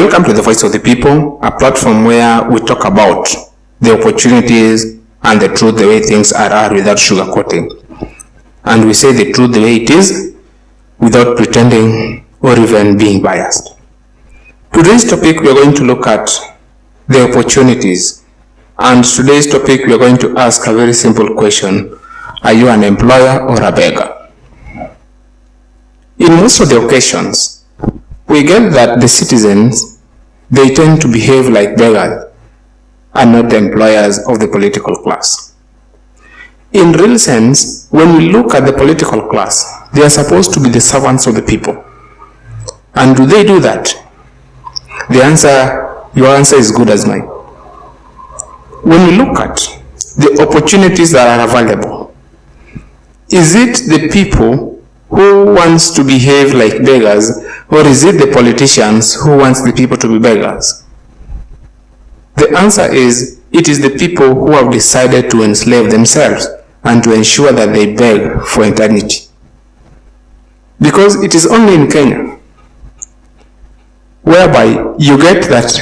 Welcome to the Voice of the People, a platform where we talk about the opportunities and the truth the way things are without sugarcoating. And we say the truth the way it is without pretending or even being biased. Today's topic, we are going to look at the opportunities. And today's topic, we are going to ask a very simple question. Are you an employer or a beggar? In most of the occasions, we get that the citizens, they tend to behave like beggars and not the employers of the political class. In real sense, when we look at the political class, they are supposed to be the servants of the people. And do they do that? Your answer is good as mine. When we look at the opportunities that are available, is it the people who wants to behave like beggars, or is it the politicians who wants the people to be beggars? The answer is, it is the people who have decided to enslave themselves and to ensure that they beg for eternity. Because it is only in Kenya whereby you get that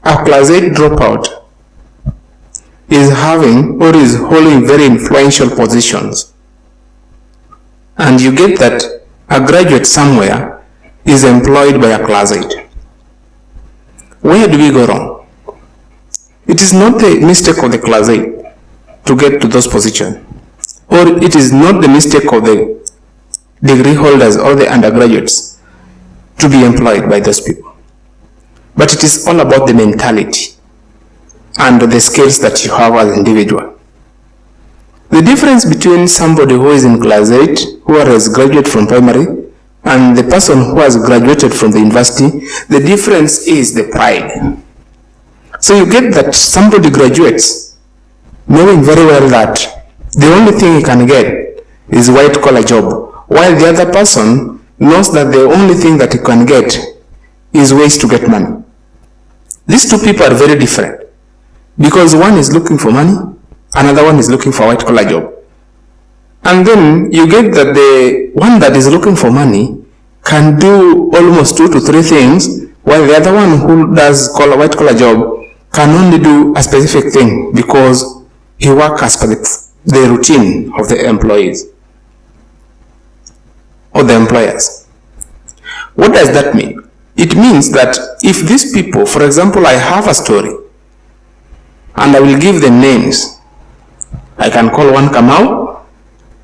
a class 8 dropout is having or is holding very influential positions. And you get that a graduate somewhere is employed by a class 8. Where do we go wrong? It is not the mistake of the class 8 to get to those positions, or it is not the mistake of the degree holders or the undergraduates to be employed by those people. But it is all about the mentality and the skills that you have as an individual. The difference between somebody who is in class 8, who has graduated from primary, and the person who has graduated from the university, the difference is the pride. So you get that somebody graduates knowing very well that the only thing he can get is a white-collar job, while the other person knows that the only thing that he can get is ways to get money. These two people are very different, because one is looking for money, another one is looking for a white-collar job. And then you get that the one that is looking for money can do almost 2 to 3 things, while the other one who does a white-collar job can only do a specific thing because he works as per the routine of the employees or the employers. What does that mean? It means that if these people, for example, I have a story and I will give them names. I can call one Kamau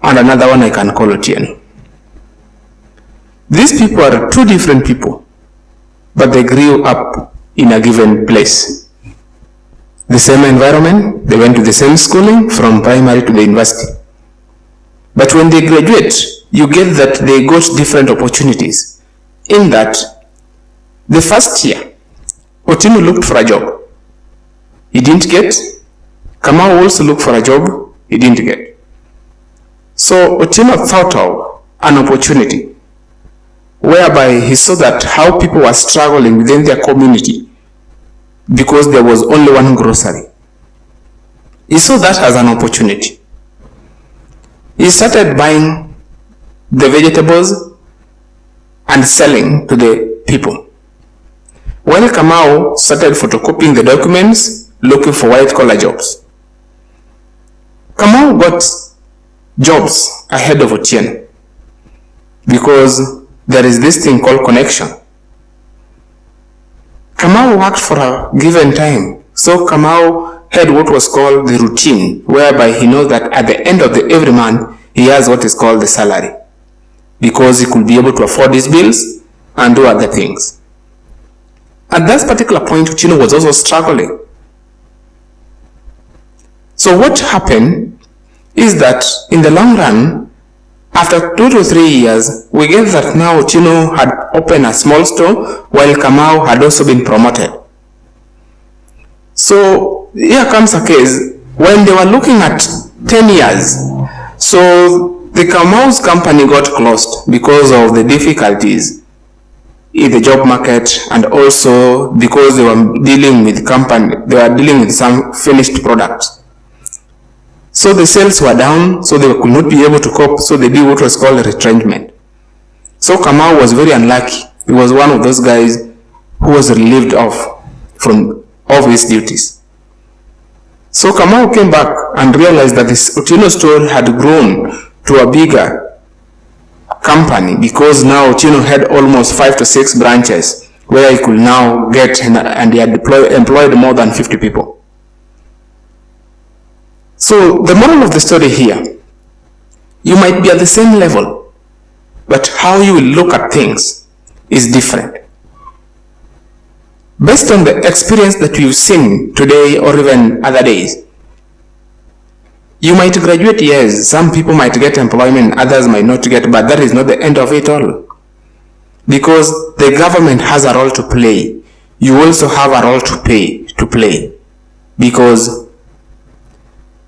and another one I can call Otieno. These people are 2 different people, but they grew up in a given place. The same environment, they went to the same schooling from primary to the university. But when they graduate, you get that they got different opportunities. In that, the first year, Otieno looked for a job. He didn't get. Kamau also looked for a job. He didn't get. So Otieno thought of an opportunity whereby he saw that how people were struggling within their community because there was only one grocery. He saw that as an opportunity. He started buying the vegetables and selling to the people. While Kamau started photocopying the documents, looking for white-collar jobs. Kamau got jobs ahead of Otieno because there is this thing called connection. Kamau worked for a given time, so Kamau had what was called the routine, whereby he knows that at the end of every month he has what is called the salary, because he could be able to afford his bills and do other things. At that particular point, Otieno was also struggling. So what happened is that in the long run, after 2 to 3 years, we get that now Otieno had opened a small store while Kamau had also been promoted. So here comes a case when they were looking at 10 years. So the Kamau's company got closed because of the difficulties in the job market, and also because they were dealing with some finished products. So the sales were down, so they could not be able to cope, so they did what was called a retrenchment. So Kamau was very unlucky He was one of those guys who was relieved of his duties. So Kamau came back and realized that this Otieno store had grown to a bigger company, because now Otieno had almost 5 to 6 branches where he could now get, and he had employed more than 50 people. So the moral of the story here, you might be at the same level, but how you will look at things is different. Based on the experience that we've seen today or even other days, you might graduate, yes, some people might get employment, others might not get, but that is not the end of it all. Because the government has a role to play. You also have a role to play. Because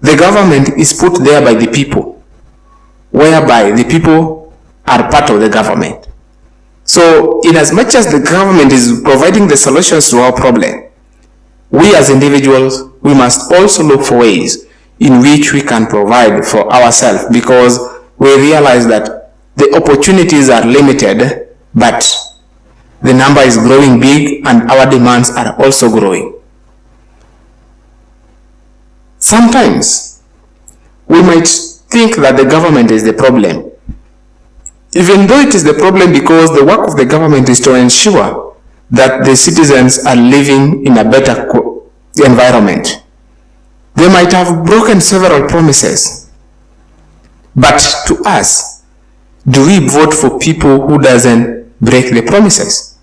the government is put there by the people, whereby the people are part of the government. So, in as much as the government is providing the solutions to our problem, we as individuals, we must also look for ways in which we can provide for ourselves, because we realize that the opportunities are limited, but the number is growing big and our demands are also growing. Sometimes we might think that the government is the problem, even though it is the problem, because the work of the government is to ensure that the citizens are living in a better environment. They might have broken several promises, but to us, do we vote for people who doesn't break the promises?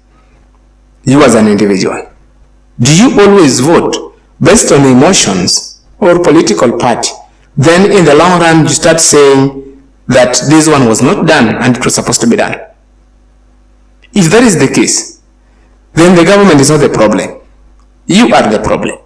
You as an individual, do you always vote based on emotions or political party? Then in the long run, you start saying that this one was not done and it was supposed to be done. If that is the case, then the government is not the problem. You are the problem.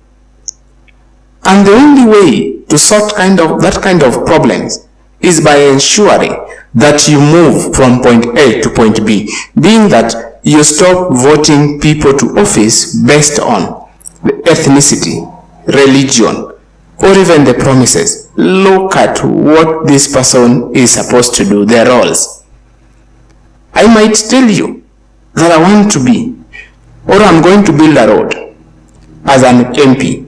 And the only way to sort that kind of problems is by ensuring that you move from point A to point B, being that you stop voting people to office based on the ethnicity, religion, or even the promises. Look at what this person is supposed to do, their roles. I might tell you that I want to be, or I'm going to build a road as an MP.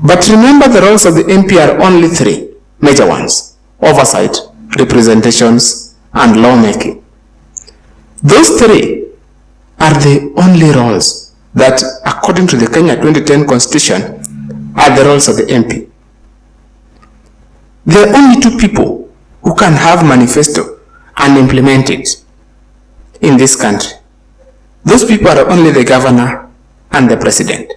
But remember, the roles of the MP are only 3 major ones: oversight, representations, and lawmaking. Those 3 are the only roles that, according to the Kenya 2010 Constitution, are the roles of the MP. There are only 2 people who can have manifesto and implement it in this country. Those people are only the governor and the president.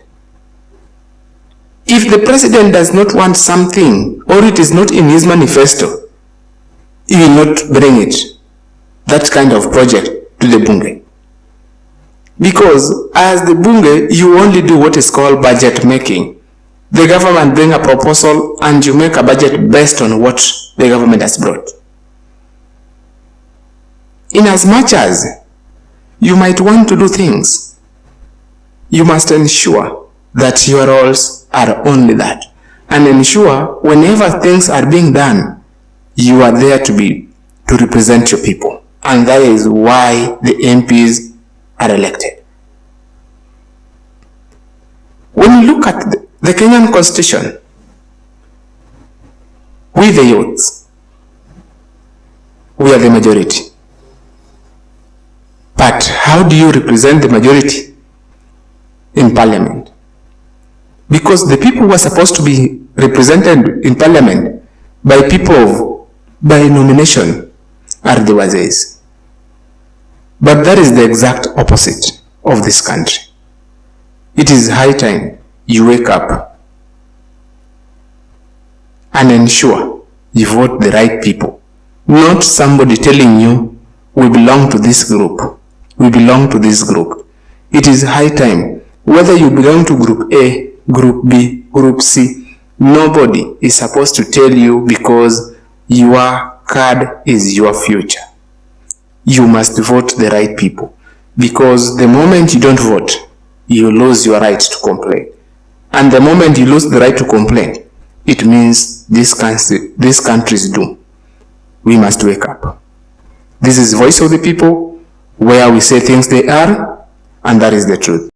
If the president does not want something, or it is not in his manifesto, he will not bring it, that kind of project, to the bunge. Because as the bunge, you only do what is called budget making. The government bring a proposal and you make a budget based on what the government has brought. In as much as you might want to do things, you must ensure that your roles are only that, and ensure whenever things are being done, you are there to represent your people. And that is why the MPs are elected. When you look at the Kenyan Constitution, we the youths, we are the majority. But how do you represent the majority in parliament? Because the people who are supposed to be represented in parliament by nomination are the wazees. But that is the exact opposite of this country. It is high time you wake up and ensure you vote the right people, not somebody telling you, we belong to this group, we belong to this group. It is high time, whether you belong to group A, group B, group C, nobody is supposed to tell you, because your card is your future. You must vote the right people, because the moment you don't vote, you lose your right to complain. And the moment you lose the right to complain, it means this country is doomed. We must wake up. This is Voice of the People. where we say things they are, and that is the truth.